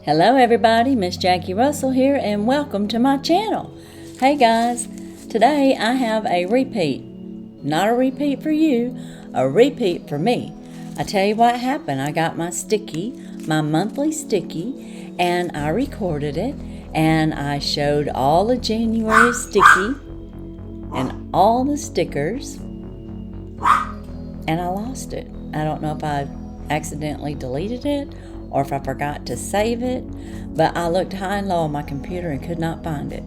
Hello everybody, Miss Jackie Russell here and welcome to my channel. Hey guys, today I have a repeat. Not a repeat for you, a repeat for me. I tell you what happened. I got my monthly sticky, and I recorded it and I showed all the January sticky and all the stickers, and I lost it. I don't know if I accidentally deleted it or if I forgot to save it, but I looked high and low on my computer and could not find it.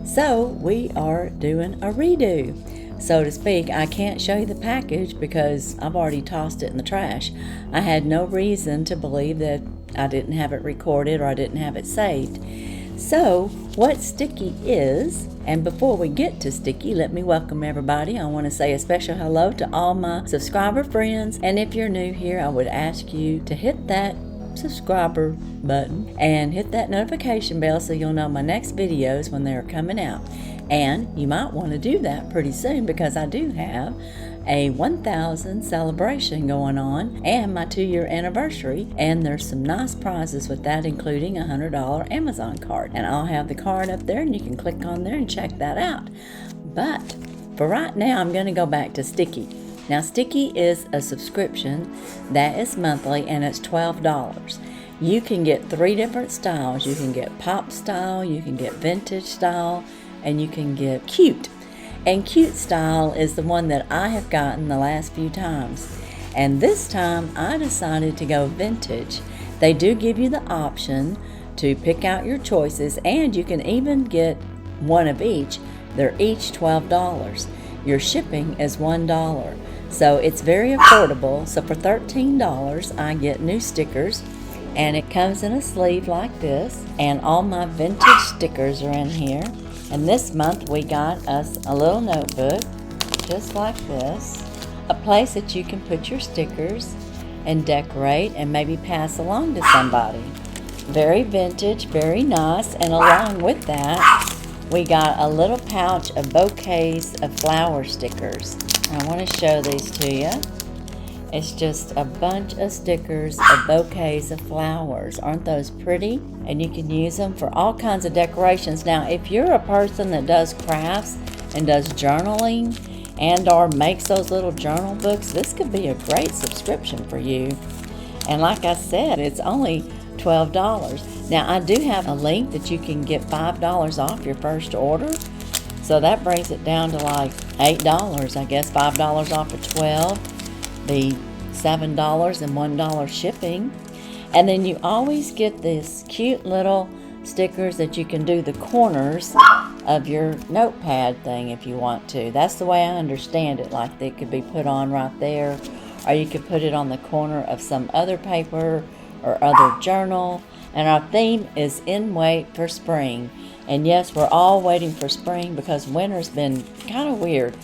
So we are doing a redo, so to speak. I can't show you the package because I've already tossed it in the trash. I had no reason to believe that I didn't have it recorded or I didn't have it saved. So what Sticky is, and before we get to Sticky, let me welcome everybody. I want to say a special hello to all my subscriber friends, and if you're new here, I would ask you to hit that subscriber button and hit that notification bell so you'll know my next videos when they're coming out. And you might want to do that pretty soon because I do have a 1,000 celebration going on and my 2-year anniversary, and there's some nice prizes with that, including a $100 Amazon card, and I'll have the card up there and you can click on there and check that out. But for right now, I'm going to go back to Sticky. Now, Sticky is a subscription that is monthly, and it's $12. You can get 3 different styles. You can get pop style, you can get vintage style, and you can get cute. And cute style is the one that I have gotten the last few times. And this time, I decided to go vintage. They do give you the option to pick out your choices, and you can even get one of each. They're each $12. Your shipping is $1. So it's very affordable. So for $13, I get new stickers, and it comes in a sleeve like this, and all my vintage stickers are in here. And this month we got us a little notebook, just like this, a place that you can put your stickers and decorate and maybe pass along to somebody. Very vintage, very nice. And along with that, we got a little pouch of bouquets of flower stickers. I want to show these to you. It's just a bunch of stickers of bouquets of flowers. Aren't those pretty? And you can use them for all kinds of decorations. Now, if you're a person that does crafts and does journaling and or makes those little journal books, this could be a great subscription for you. And like I said, it's only $12. Now, I do have a link that you can get $5 off your first order. So that brings it down to like $8, I guess. $5 off of 12, the $7 and $1 shipping. And then you always get this cute little stickers that you can do the corners of your notepad thing if you want to. That's the way I understand it. Like they could be put on right there, or you could put it on the corner of some other paper or other journal. And our theme is in wait for spring. And yes, we're all waiting for spring because winter's been kind of weird.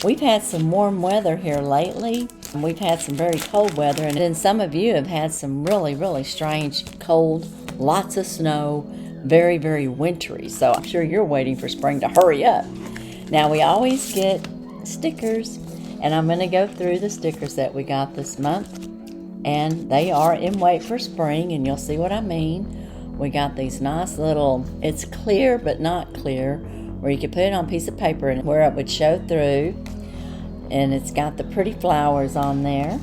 We've had some warm weather here lately. We've had some very cold weather, and then some of you have had some really, really strange cold, lots of snow, very, very wintry. So I'm sure you're waiting for spring to hurry up. Now, we always get stickers, and I'm going to go through the stickers that we got this month. And they are in wait for spring, and you'll see what I mean. We got these nice little, it's clear but not clear, where you could put it on a piece of paper and where it would show through. And it's got the pretty flowers on there.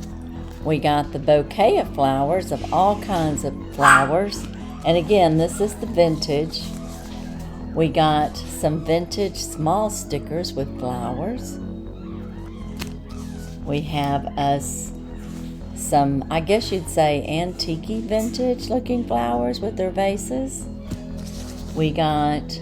We got the bouquet of flowers, of all kinds of flowers. And again, this is the vintage. We got some vintage small stickers with flowers. We have us some, I guess you'd say, antique vintage looking flowers with their vases. We got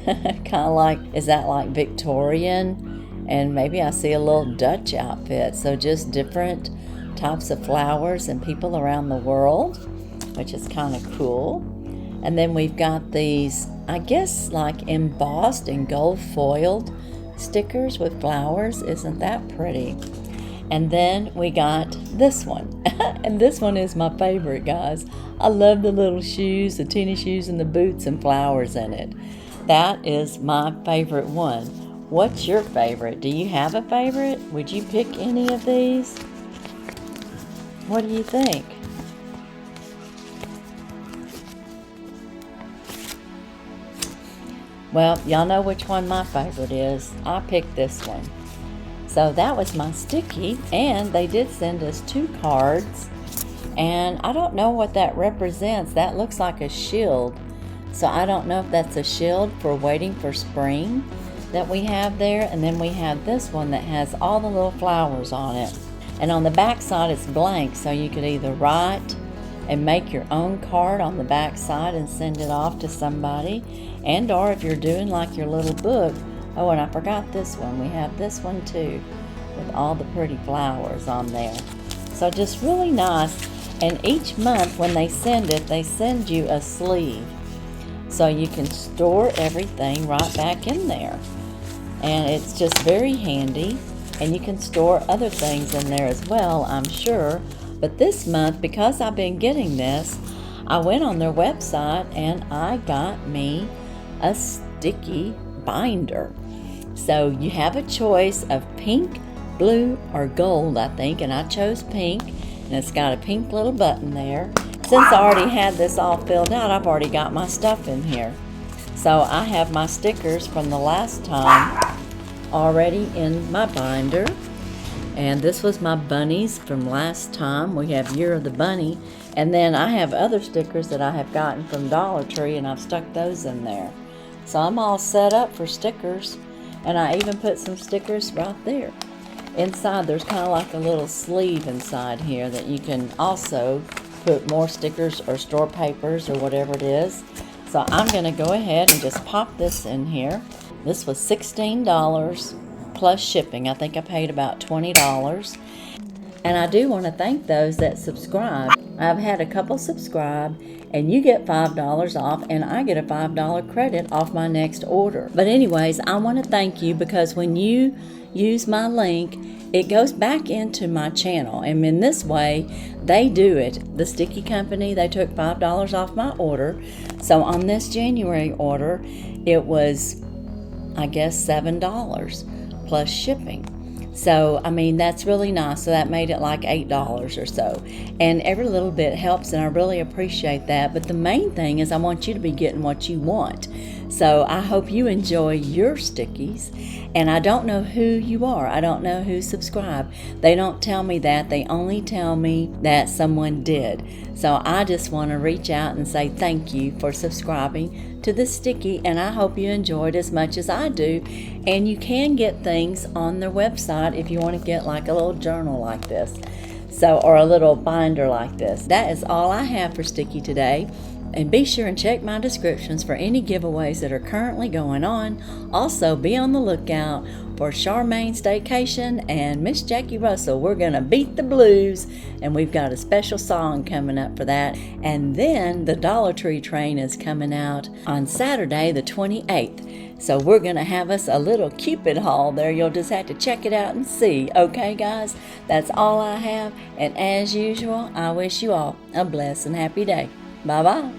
kind of like, is that like Victorian? And maybe I see a little Dutch outfit. So just different types of flowers and people around the world, which is kind of cool. And then we've got these, I guess, like embossed and gold foiled stickers with flowers. Isn't that pretty? And then we got this one. And this one is my favorite, guys. I love the little shoes, the tennis shoes and the boots and flowers in it. That is my favorite one. What's your favorite? Do you have a favorite? Would you pick any of these? What do you think? Well, y'all know which one my favorite is. I picked this one. So that was my sticky, and they did send us 2 cards. And I don't know what that represents. That looks like a shield. So I don't know if that's a shield for waiting for spring that we have there. And then we have this one that has all the little flowers on it. And on the back side it's blank, so you could either write and make your own card on the back side and send it off to somebody. And or if you're doing like your little book. Oh, and I forgot this one. We have this one too with all the pretty flowers on there. So just really nice. And each month when they send you a sleeve. So you can store everything right back in there. And it's just very handy. And you can store other things in there as well, I'm sure. But this month, because I've been getting this, I went on their website and I got me a sticky binder. So you have a choice of pink, blue, or gold, I think. And I chose pink. And it's got a pink little button there. Since I already had this all filled out, I've already got my stuff in here. So I have my stickers from the last time already in my binder. And this was my bunnies from last time. We have Year of the Bunny. And then I have other stickers that I have gotten from Dollar Tree, and I've stuck those in there. So I'm all set up for stickers. And I even put some stickers right there. Inside there's kind of like a little sleeve inside here that you can also put more stickers or store papers or whatever it is. So I'm going to go ahead and just pop this in here. This was $16 plus shipping. I think I paid about $20. And I do want to thank those that subscribe. I've had a couple subscribe, and you get $5 off, and I get a $5 credit off my next order. But anyways, I want to thank you because when you use my link, it goes back into my channel. And in this way, they do it. The Sticky Company, they took $5 off my order. So on this January order, it was, I guess, $7 plus shipping. So, I mean, that's really nice. So that made it like $8 or so. And every little bit helps, and I really appreciate that. But the main thing is I want you to be getting what you want. So I hope you enjoy your stickies. And I don't know who you are. I don't know who subscribed. They don't tell me that. They only tell me that someone did. So I just want to reach out and say thank you for subscribing to the Sticky, and I hope you enjoyed as much as I do. And you can get things on their website if you want to get like a little journal like this, so, or a little binder like this. That is all I have for Sticky today. And be sure and check my descriptions for any giveaways that are currently going on. Also, be on the lookout for Charmaine Staycation and Miss Jackie Russell. We're going to beat the blues, and we've got a special song coming up for that. And then the Dollar Tree train is coming out on Saturday the 28th. So we're going to have us a little Cupid haul there. You'll just have to check it out and see. Okay, guys? That's all I have. And as usual, I wish you all a blessed and happy day. Bye-bye.